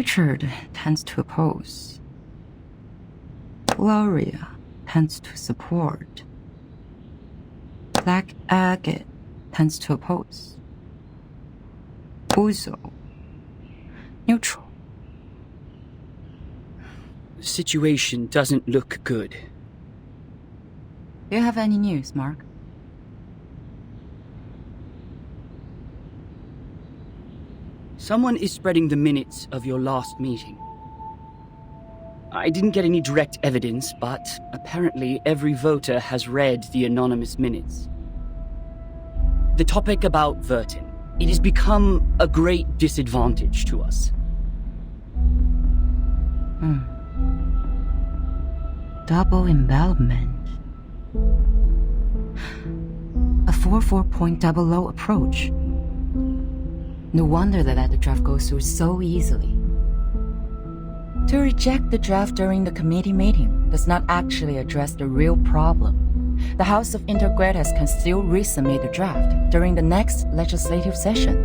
Richard tends to oppose. Gloria tends to support. Black Agate tends to oppose. Uzo, neutral. The situation doesn't look good. Do you have any news, Mark? Someone is spreading the minutes of your last meeting. I didn't get any direct evidence, but apparently every voter has read the anonymous minutes. The topic about Vertin. It has become a great disadvantage to us. Double envelopment. A 4-4.00 approach. No wonder that the draft goes through so easily. To reject the draft during the committee meeting does not actually address the real problem. The House of Integritas can still resubmit the draft during the next legislative session.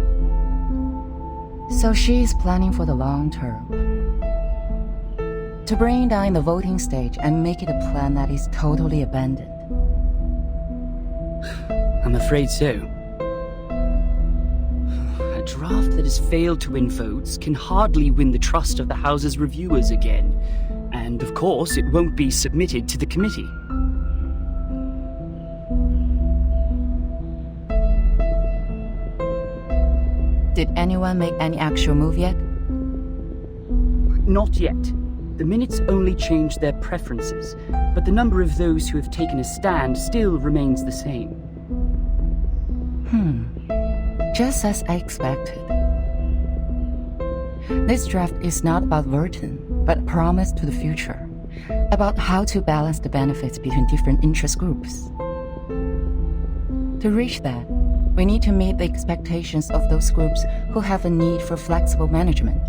So she is planning for the long term. To bring down the voting stage and make it a plan that is totally abandoned. I'm afraid so. A draft that has failed to win votes can hardly win the trust of the House's reviewers again. And of course, it won't be submitted to the committee. Did anyone make any actual move yet? Not yet. The minutes only changed their preferences, but the number of those who have taken a stand still remains the same. Just as I expected. This draft is not about Vertin, but a promise to the future, about how to balance the benefits between different interest groups. To reach that, we need to meet the expectations of those groups who have a need for flexible management,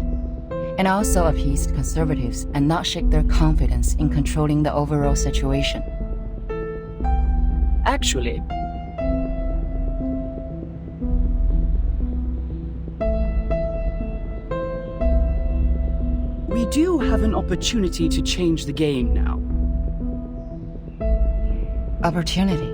and also appease conservatives and not shake their confidence in controlling the overall situation. Actually, we do have an opportunity to change the game now. Opportunity.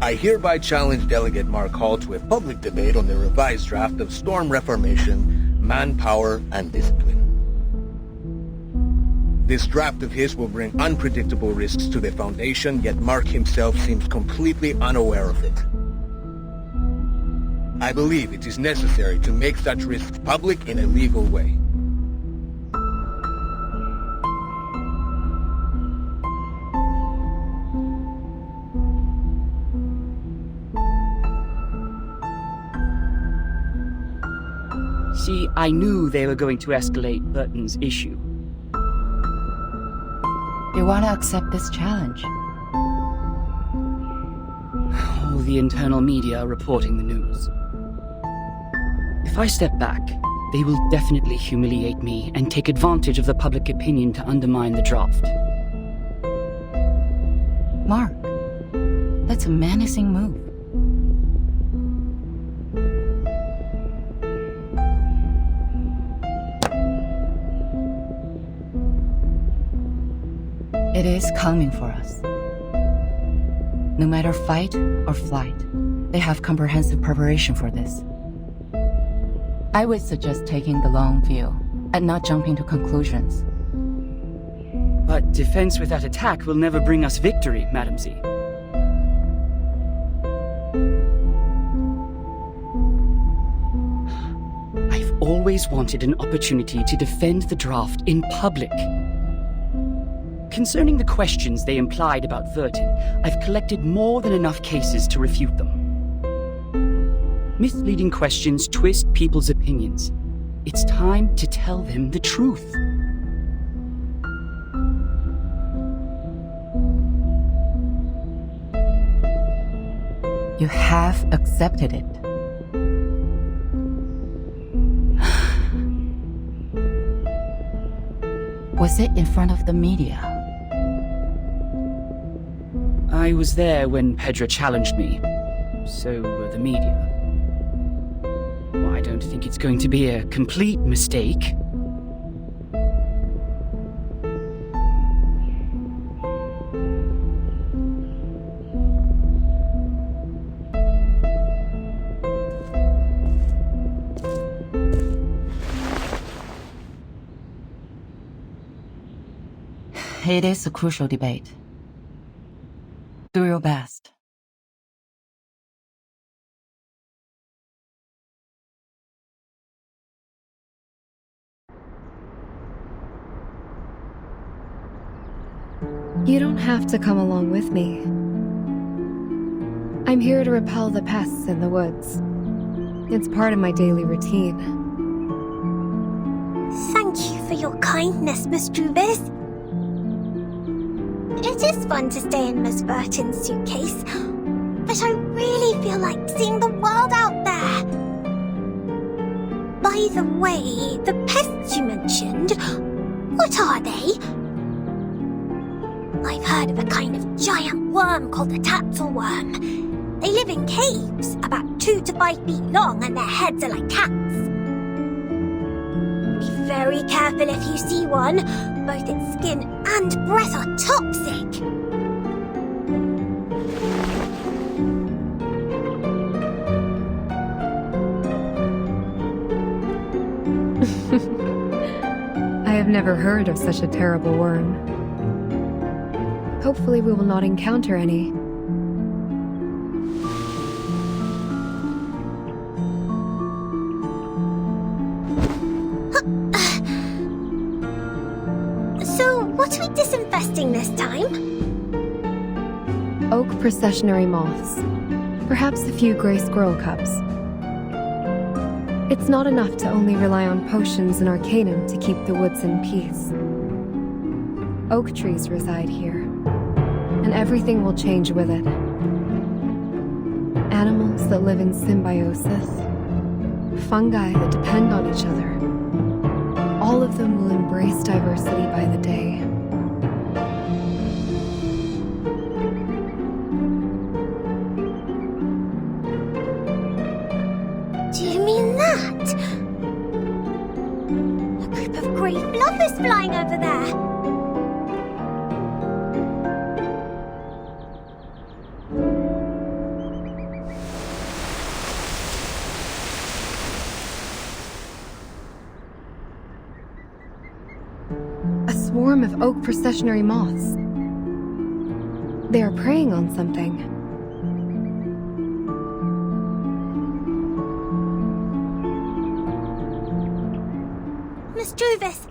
I hereby challenge Delegate Mark Hall to a public debate on the revised draft of Storm Reformation, Manpower, and Discipline. This draft of his will bring unpredictable risks to the Foundation, yet Mark himself seems completely unaware of it. I believe it is necessary to make such risks public in a legal way. See, I knew they were going to escalate Burton's issue. You want to accept this challenge? All the internal media are reporting the news. If I step back, they will definitely humiliate me and take advantage of the public opinion to undermine the draft. Mark, that's a menacing move. It is coming for us. No matter fight or flight, they have comprehensive preparation for this. I would suggest taking the long view and not jumping to conclusions. But defense without attack will never bring us victory, Madam Z. I've always wanted an opportunity to defend the draft in public. Concerning the questions they implied about Vertin, I've collected more than enough cases to refute them. Misleading questions twist people's opinions. It's time to tell them the truth. You have accepted it. Was it in front of the media? I was there when Pedro challenged me. So were the media. Well, I don't think it's going to be a complete mistake. It is a crucial debate. Do your best. You don't have to come along with me. I'm here to repel the pests in the woods. It's part of my daily routine. Thank you for your kindness, Miss Reveese. It is fun to stay in Miss Burton's suitcase, but I really feel like seeing the world out there. By the way, the pests you mentioned, what are they? I've heard of a kind of giant worm called the tatzelworm. They live in caves, about 2 to 5 feet long, and their heads are like cats. Be very careful if you see one. Both its skin and breath are toxic. I have never heard of such a terrible worm. Hopefully we will not encounter any. So, what are we disinfesting this time? Oak processionary moths. Perhaps a few gray squirrel cubs. It's not enough to only rely on potions and arcanum to keep the woods in peace. Oak trees reside here, and everything will change with it. Animals that live in symbiosis, fungi that depend on each other. All of them will embrace diversity by the day. Do you mean that? A group of grey fluffers flying over there. A swarm of oak processionary moths. They are preying on something. Miss Reveese,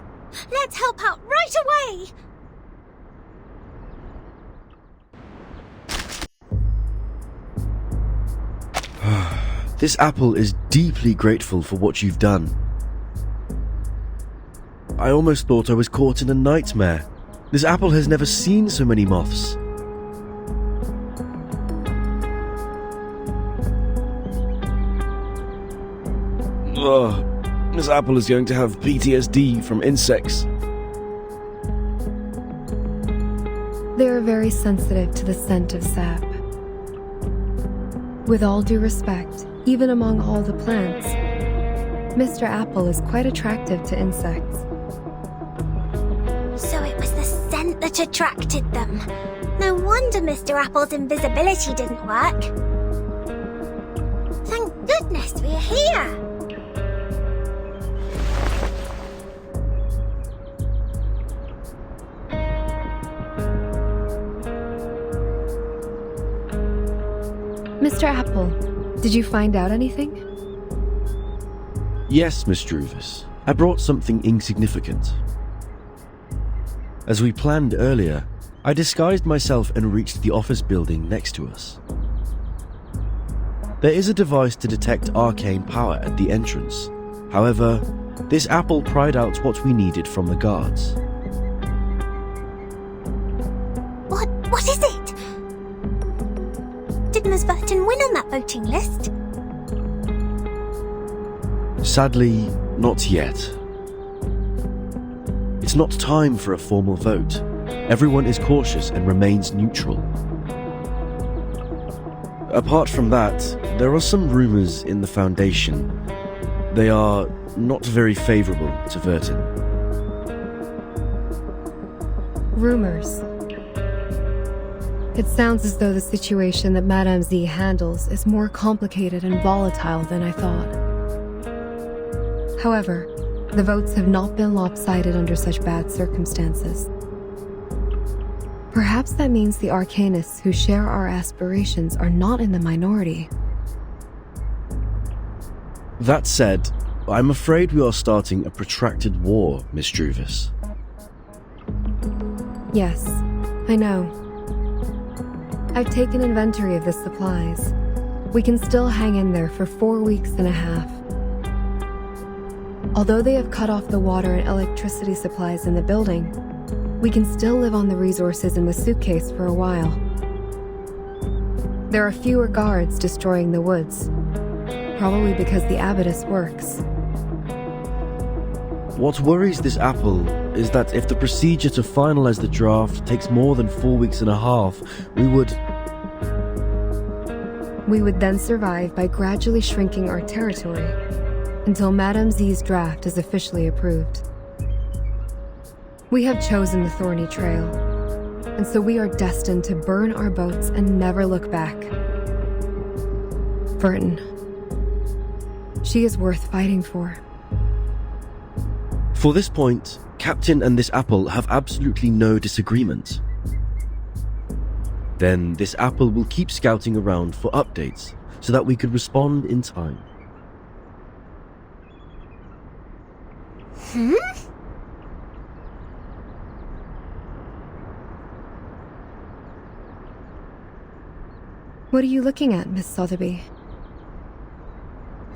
let's help out right away! This apple is deeply grateful for what you've done. I almost thought I was caught in a nightmare. This apple has never seen so many moths. Ugh, this apple is going to have PTSD from insects. They are very sensitive to the scent of sap. With all due respect, even among all the plants, Mr. Apple is quite attractive to insects. So it was the scent that attracted them. No wonder Mr. Apple's invisibility didn't work. Thank goodness we're here! Mr. Apple, did you find out anything? Yes, Miss Reveese. I brought something insignificant. As we planned earlier, I disguised myself and reached the office building next to us. There is a device to detect arcane power at the entrance. However, this apple pried out what we needed from the guards. What is it? Did Miss Burton win on that voting list? Sadly, not yet. It's not time for a formal vote. Everyone is cautious and remains neutral. Apart from that, there are some rumors in the Foundation. They are not very favorable to Vertin. Rumors. It sounds as though the situation that Madame Z handles is more complicated and volatile than I thought. However, the votes have not been lopsided under such bad circumstances. Perhaps that means the Arcanists who share our aspirations are not in the minority. That said, I'm afraid we are starting a protracted war, Miss Druvis. Yes, I know. I've taken inventory of the supplies. We can still hang in there for 4 weeks and a half. Although they have cut off the water and electricity supplies in the building, we can still live on the resources in the suitcase for a while. There are fewer guards destroying the woods, probably because the abattis works. What worries this apple is that if the procedure to finalize the draft takes more than 4 weeks and a half, we would then survive by gradually shrinking our territory until Madame Z's draft is officially approved. We have chosen the thorny trail, and so we are destined to burn our boats and never look back. Vertin. She is worth fighting for. For this point, Captain and this apple have absolutely no disagreement. Then this apple will keep scouting around for updates so that we could respond in time. What are you looking at, Miss Sotheby?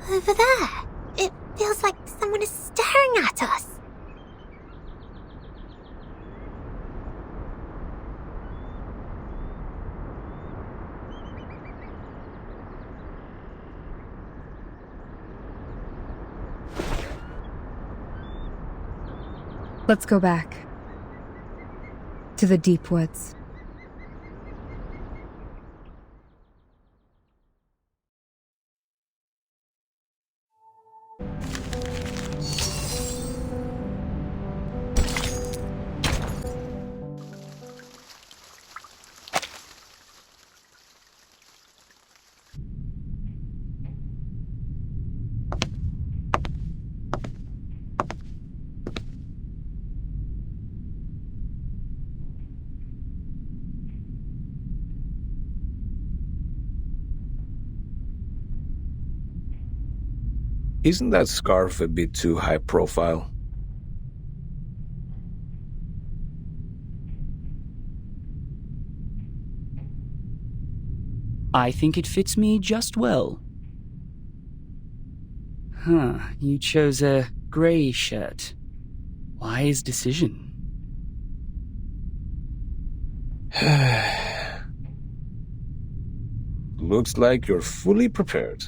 Over there. It feels like someone is staring at us. Let's go back. To the deep woods. Isn't that scarf a bit too high profile? I think it fits me just well. You chose a grey shirt. Wise decision. Looks like you're fully prepared.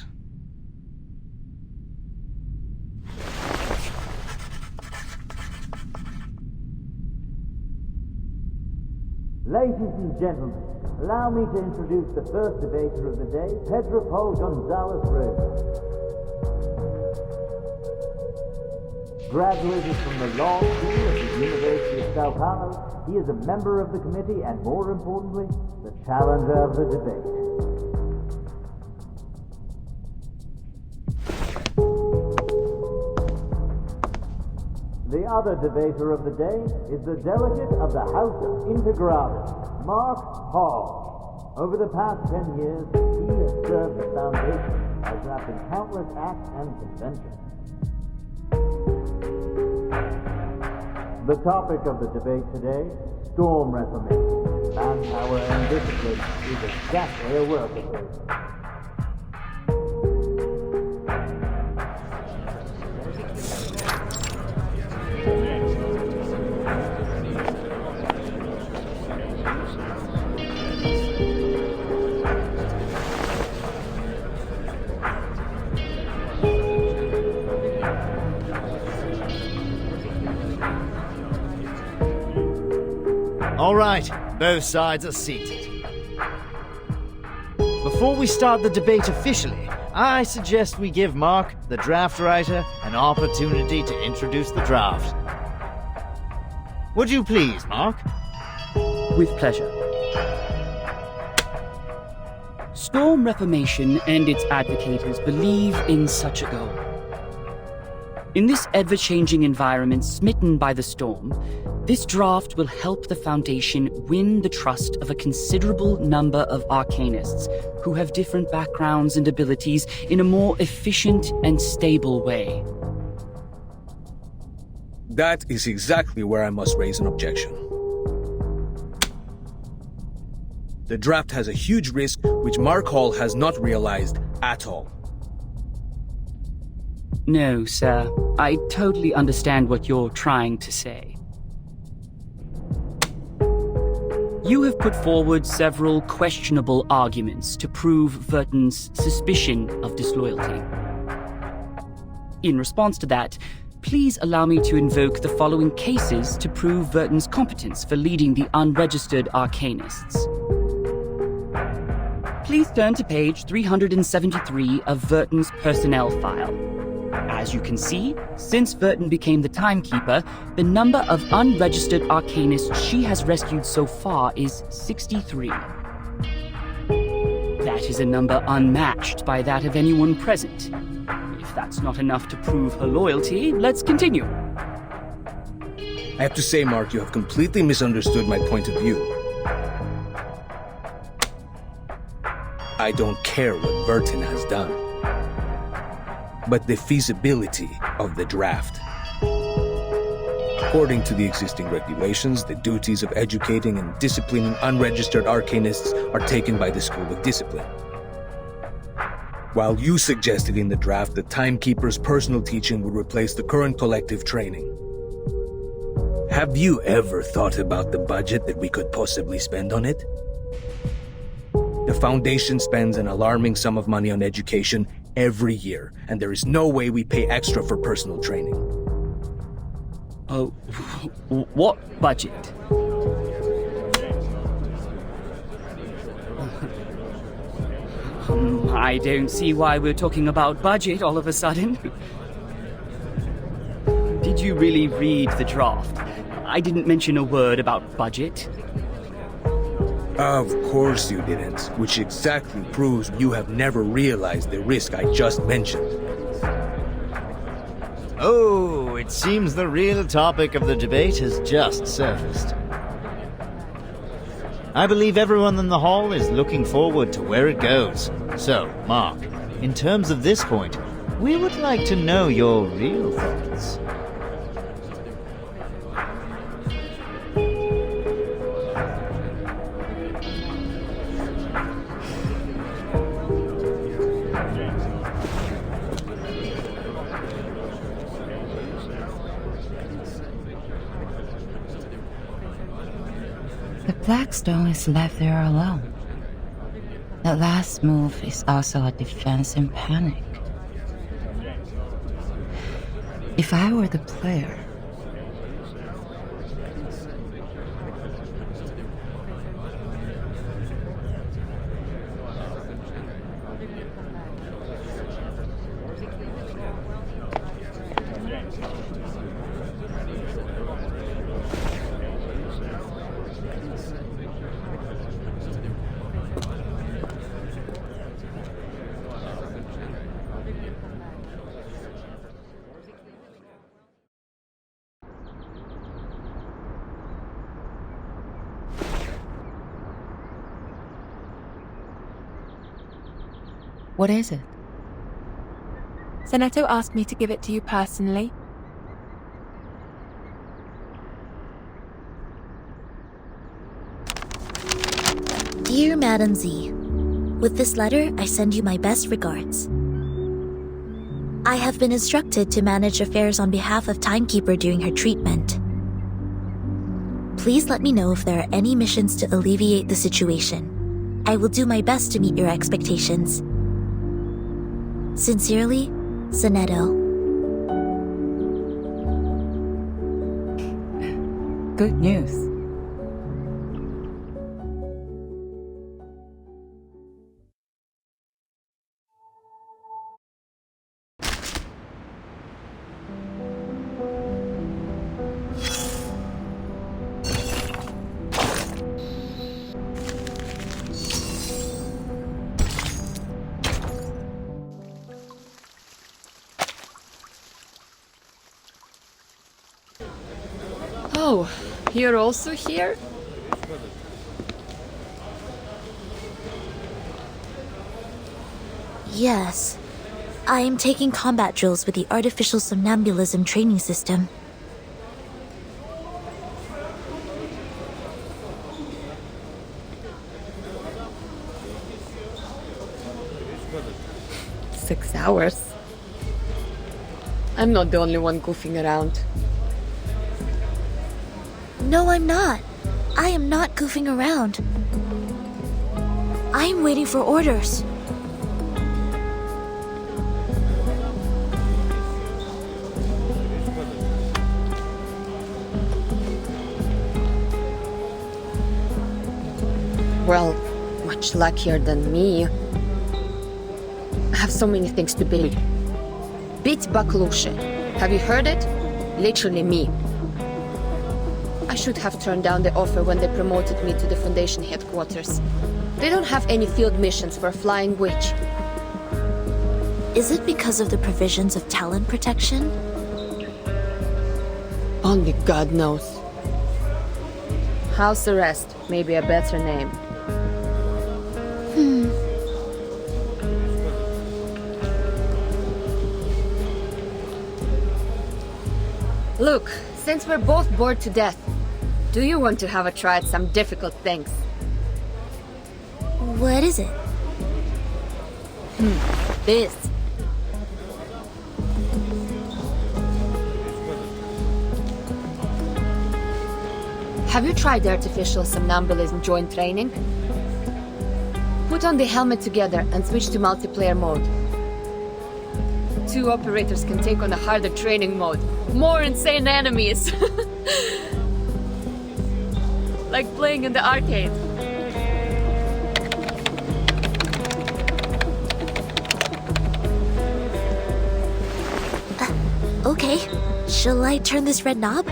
Ladies and gentlemen, allow me to introduce the first debater of the day, Pedro Paul Gonzalez Reyes. Graduated from the law school at the University of Sao Paulo, he is a member of the committee and, more importantly, the challenger of the debate. The other debater of the day is the delegate of the House of Integralis, Mor Pankh. Over the past 10 years, he has served the Foundation by drafting countless acts and conventions. The topic of the debate today, storm reformation. Manpower and discipline is exactly a work equation. All right, both sides are seated. Before we start the debate officially, I suggest we give Mark, the draft writer, an opportunity to introduce the draft. Would you please, Mark? With pleasure. Storm Reformation and its advocators believe in such a goal. In this ever-changing environment smitten by the storm, this draft will help the Foundation win the trust of a considerable number of arcanists who have different backgrounds and abilities in a more efficient and stable way. That is exactly where I must raise an objection. The draft has a huge risk which Mark Hall has not realized at all. No, sir. I totally understand what you're trying to say. You have put forward several questionable arguments to prove Verton's suspicion of disloyalty. In response to that, please allow me to invoke the following cases to prove Verton's competence for leading the unregistered arcanists. Please turn to page 373 of Verton's personnel file. As you can see, since Verton became the timekeeper, the number of unregistered arcanists she has rescued so far is 63. That is a number unmatched by that of anyone present. If that's not enough to prove her loyalty, let's continue. I have to say, Mark, you have completely misunderstood my point of view. I don't care what Verton has done, but the feasibility of the draft. According to the existing regulations, the duties of educating and disciplining unregistered arcanists are taken by the School of Discipline. While you suggested in the draft that Timekeeper's personal teaching would replace the current collective training. Have you ever thought about the budget that we could possibly spend on it? The Foundation spends an alarming sum of money on education every year, and there is no way we pay extra for personal training. Oh, what budget? I don't see why we're talking about budget all of a sudden. Did you really read the draft? I didn't mention a word about budget. Of course you didn't, which exactly proves you have never realized the risk I just mentioned. Oh, it seems the real topic of the debate has just surfaced. I believe everyone in the hall is looking forward to where it goes. So, Mark, in terms of this point, we would like to know your real thoughts. Blackstone is left there alone. The last move is also a defense in panic. If I were the player, what is it? Seneto asked me to give it to you personally. Dear Madam Z, with this letter, I send you my best regards. I have been instructed to manage affairs on behalf of Timekeeper during her treatment. Please let me know if there are any missions to alleviate the situation. I will do my best to meet your expectations. Sincerely, Seneto. Good news. Oh, you're also here? Yes. I am taking combat drills with the artificial somnambulism training system. Six hours? I'm not the only one goofing around. No, I'm not. I am not goofing around. I am waiting for orders. Well, much luckier than me. I have so many things to be. Bit Baklushe. Have you heard it? Literally me. I should have turned down the offer when they promoted me to the Foundation headquarters. They don't have any field missions for a flying witch. Is it because of the provisions of talent protection? Only God knows. House arrest may be a better name. Look, since we're both bored to death, do you want to have a try at some difficult things? What is it? This. Have you tried the artificial somnambulism joint training? Put on the helmet together and switch to multiplayer mode. Two operators can take on a harder training mode. More insane enemies! Like playing in the arcade. Okay. Shall I turn this red knob?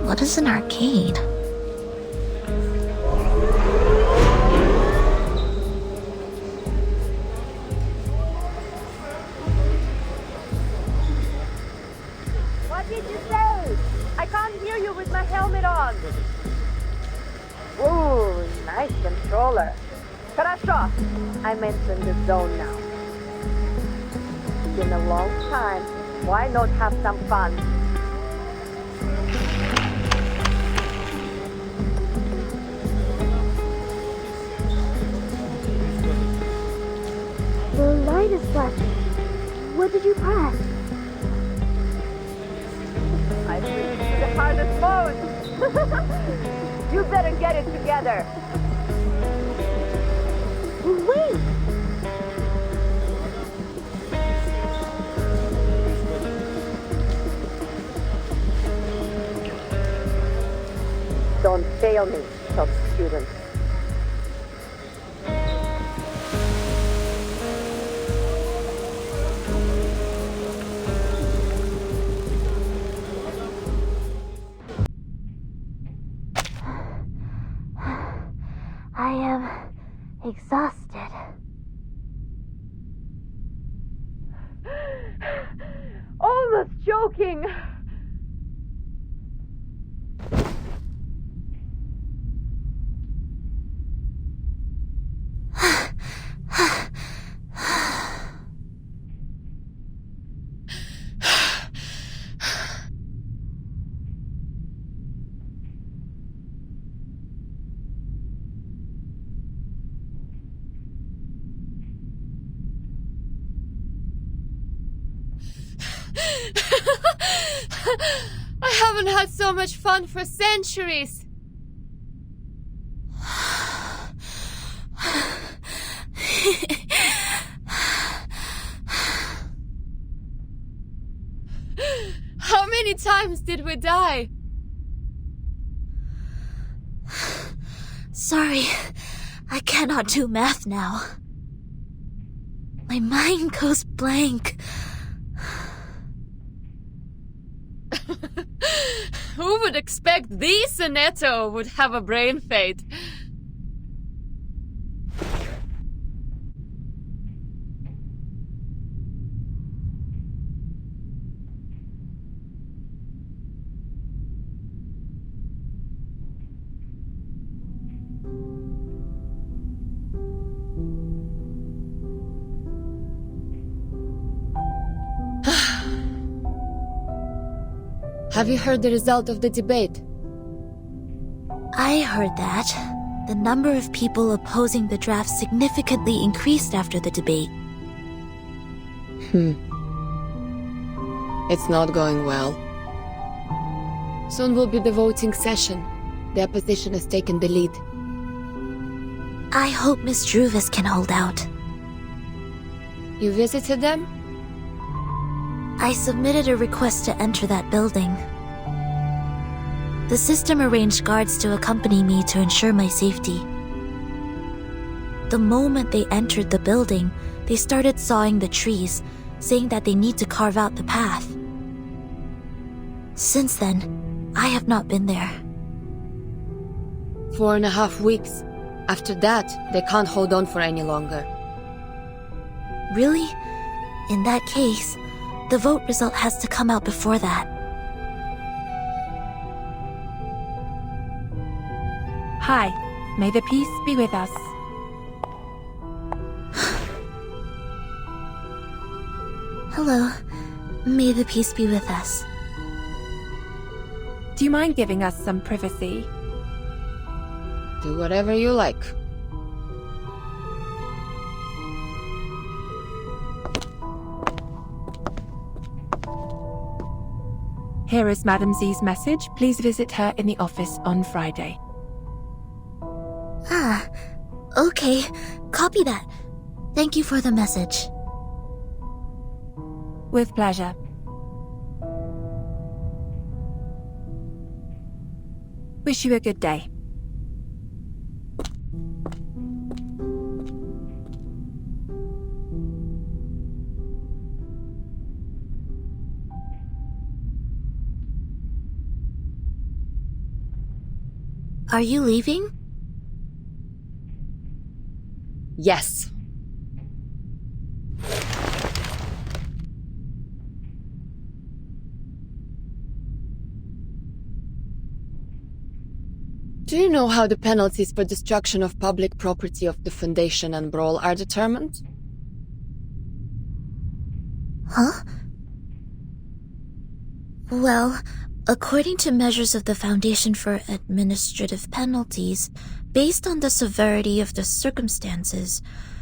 What is an arcade? What did you say? I can't hear you with my helmet on. Ooh, nice controller. Хорошо. I'm entering the zone now. It's been a long time. Why not have some fun? The light is flashing. What did you press? I switched to the hardest mode. You better get it together. Wait! Don't fail me, top student. I am exhausted. Almost joking. I haven't had so much fun for centuries. How many times did we die? Sorry, I cannot do math now. My mind goes blank. Who would expect the Sonetto would have a brain fade? Have you heard the result of the debate? I heard that the number of people opposing the draft significantly increased after the debate. It's not going well. Soon will be the voting session. The opposition has taken the lead. I hope Miss Reveese can hold out. You visited them? I submitted a request to enter that building. The system arranged guards to accompany me to ensure my safety. The moment they entered the building, they started sawing the trees, saying that they need to carve out the path. Since then, I have not been there. 4.5 weeks. After that, they can't hold on for any longer. Really? In that case, the vote result has to come out before that. Hi, may the peace be with us. Hello. May the peace be with us. Do you mind giving us some privacy? Do whatever you like. Here is Madame Z's message. Please visit her in the office on Friday. Ah, okay. Copy that. Thank you for the message. With pleasure. Wish you a good day. Are you leaving? Yes. Do you know how the penalties for destruction of public property of the Foundation and Brawl are determined? Huh? Well, according to measures of the Foundation for Administrative Penalties, based on the severity of the circumstances,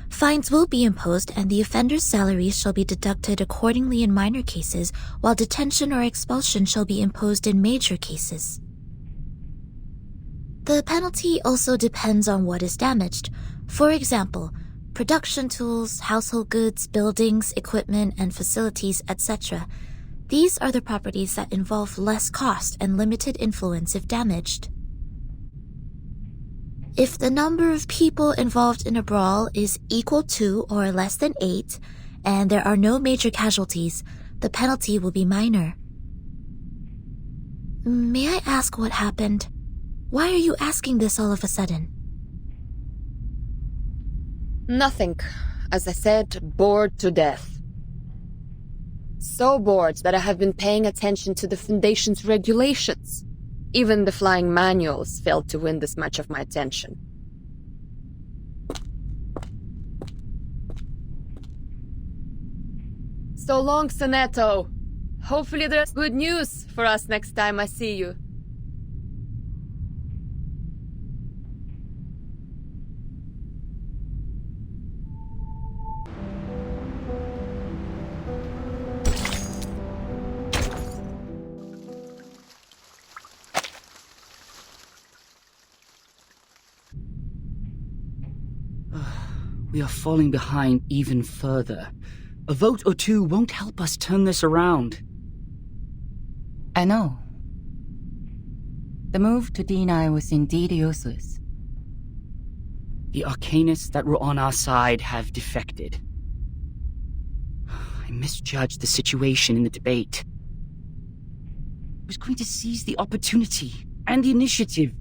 fines will be imposed and the offender's salaries shall be deducted accordingly in minor cases, while detention or expulsion shall be imposed in major cases. The penalty also depends on what is damaged. For example, production tools, household goods, buildings, equipment, and facilities, etc. These are the properties that involve less cost and limited influence if damaged. If the number of people involved in a brawl is equal to or less than 8, and there are no major casualties, the penalty will be minor. May I ask what happened? Why are you asking this all of a sudden? Nothing. As I said, bored to death. So bored that I have been paying attention to the Foundation's regulations. Even the flying manuals failed to win this much of my attention. So long, Sonetto. Hopefully there's good news for us next time I see you. We are falling behind even further. A vote or two won't help us turn this around. I know. The move to deny was indeed useless. The arcanists that were on our side have defected. I misjudged the situation in the debate. I was going to seize the opportunity and the initiative.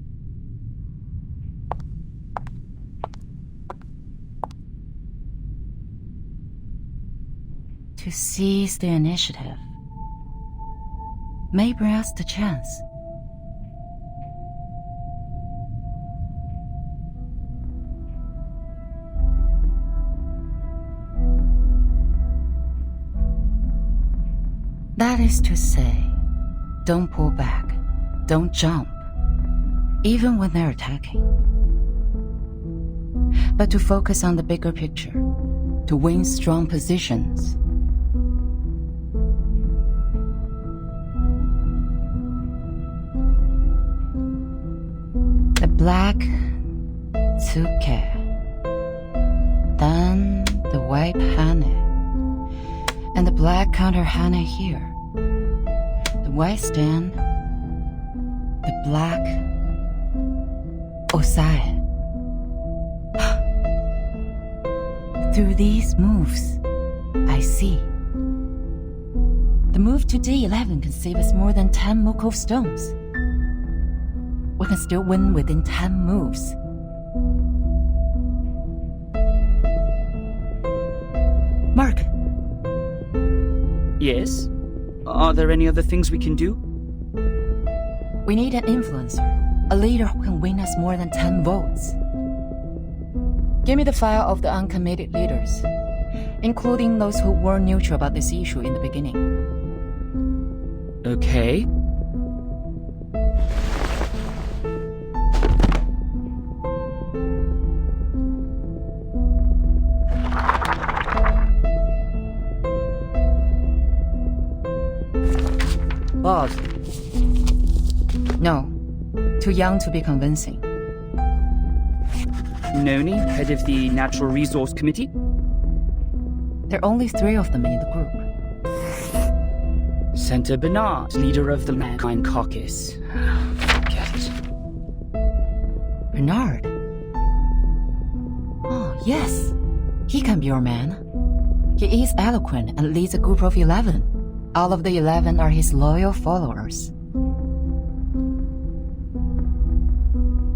To seize the initiative may bring us the chance. That is to say, Don't pull back. Don't jump. Even when they're attacking. But to focus on the bigger picture. To win strong positions. The black took care. Then the white Hane. And the black counter Hane here. The white stand. The black Osae. Through these moves, I see. The move to D11 can save us more than 10 Mukov stones. We can still win within 10 moves. Mark. Yes? Are there any other things we can do? We need an influencer. A leader who can win us more than 10 votes. Give me the file of the uncommitted leaders, including those who were neutral about this issue in the beginning. Okay. Boss. No. Too young to be convincing. Noni, head of the Natural Resource Committee? There are only 3 of them in the group. Senator Bernard, leader of the Mankind Caucus. Get it. Bernard? Oh, yes. He can be your man. He is eloquent and leads a group of 11. All of the 11 are his loyal followers.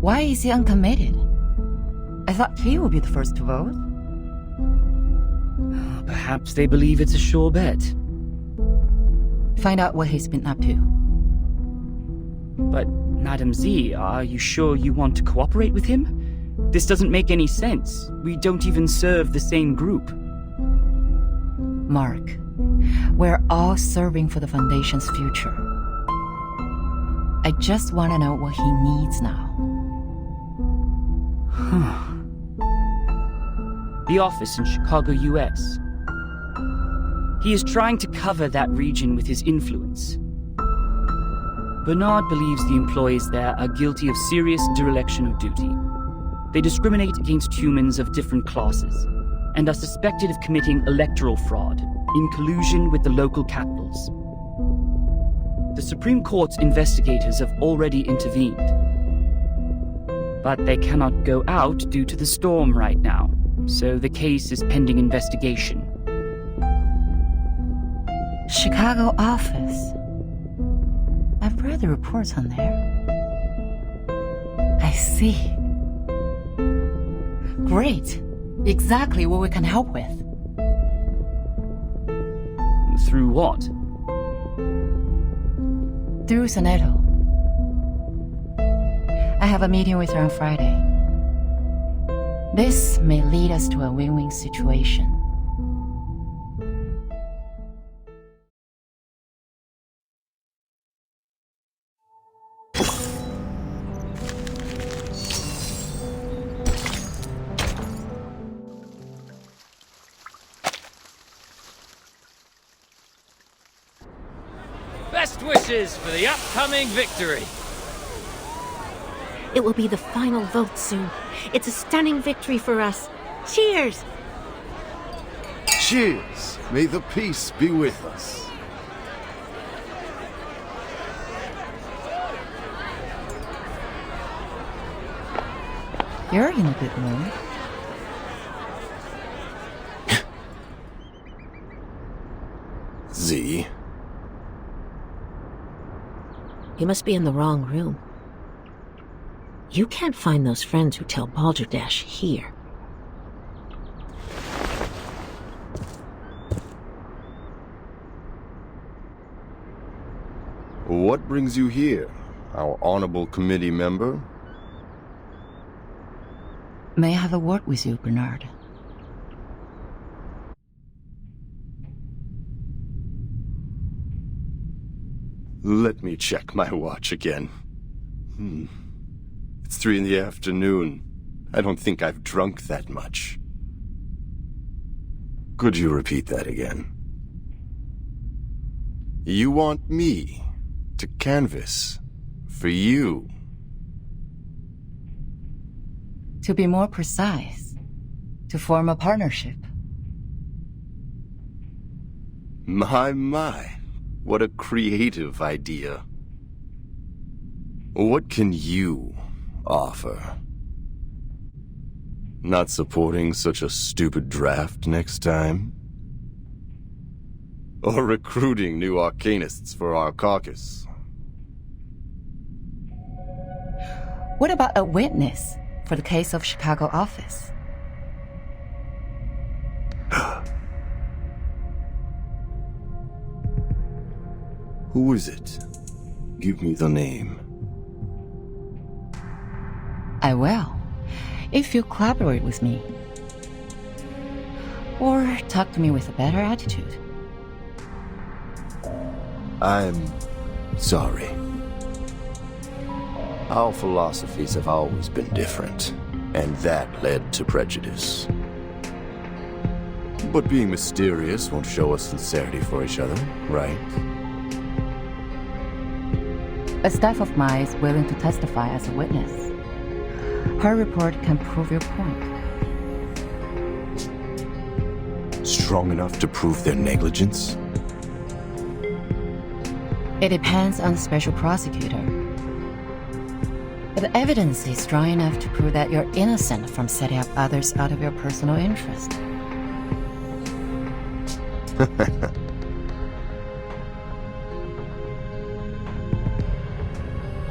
Why is he uncommitted? I thought he would be the first to vote. Perhaps they believe it's a sure bet. Find out what he's been up to. But, Madam Z, are you sure you want to cooperate with him? This doesn't make any sense. We don't even serve the same group. Mark, we're all serving for the Foundation's future. I just want to know what he needs now. The office in Chicago, US. He is trying to cover that region with his influence. Bernard believes the employees there are guilty of serious dereliction of duty. They discriminate against humans of different classes and are suspected of committing electoral fraud in collusion with the local capitals. The Supreme Court's investigators have already intervened. But they cannot go out due to the storm right now, so the case is pending investigation. Chicago office. I've read the reports on there. I see. Great. Exactly what we can help with. Through what? Through Soneto. I have a meeting with her on Friday. This may lead us to a win-win situation. Best wishes for the upcoming victory. It will be the final vote soon. It's a stunning victory for us. Cheers! Cheers! May the peace be with us. You're in a good mood. Z? You must be in the wrong room. You can't find those friends who tell Balderdash here. What brings you here, our honorable committee member? May I have a word with you, Bernard? Let me check my watch again. It's 3 in the afternoon. I don't think I've drunk that much. Could you repeat that again? You want me to canvass for you? To be more precise, to form a partnership. My, what a creative idea. What can you offer? Not supporting such a stupid draft next time? Or recruiting new arcanists for our caucus? What about a witness for the case of Chicago office? Who is it? Give me the name. I will, if you collaborate with me. Or talk to me with a better attitude. I'm sorry. Our philosophies have always been different, and that led to prejudice. But being mysterious won't show us sincerity for each other, right? A staff of mine is willing to testify as a witness. Her report can prove your point. Strong enough to prove their negligence? It depends on the special prosecutor. But the evidence is strong enough to prove that you're innocent from setting up others out of your personal interest.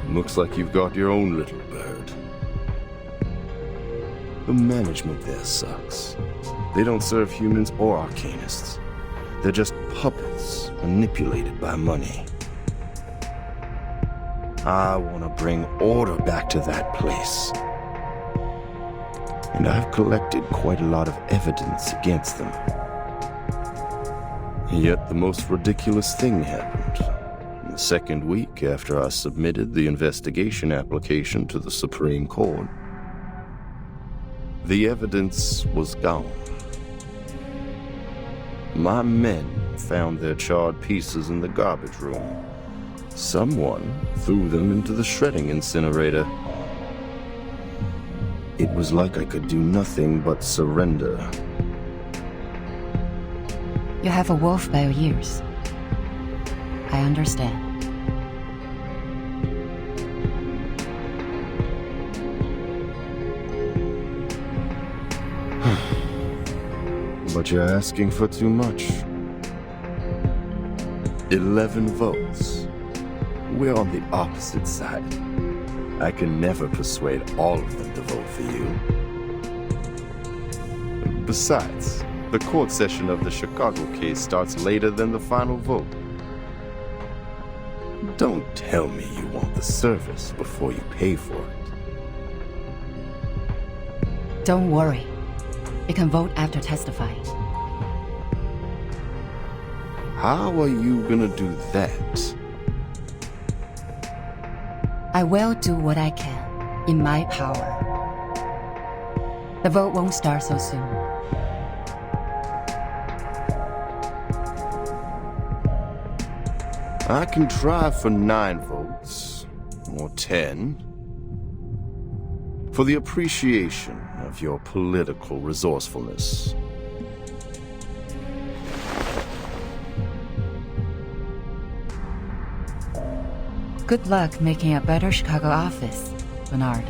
Looks like you've got your own little bird. The management there sucks. They don't serve humans or arcanists. They're just puppets manipulated by money. I want to bring order back to that place. And I've collected quite a lot of evidence against them. Yet the most ridiculous thing happened. The second week after I submitted the investigation application to the Supreme Court, the evidence was gone. My men found their charred pieces in the garbage room. Someone threw them into the shredding incinerator. It was like I could do nothing but surrender. You have a wolf by your ears. I understand. But you're asking for too much. 11 votes. We're on the opposite side. I can never persuade all of them to vote for you. Besides, the court session of the Chicago case starts later than the final vote. Don't tell me you want the service before you pay for it. Don't worry. You can vote after testifying. How are you gonna do that? I will do what I can, in my power. The vote won't start so soon. I can try for 9 votes, or 10, for the appreciation of your political resourcefulness. Good luck making a better Chicago office, Bernard.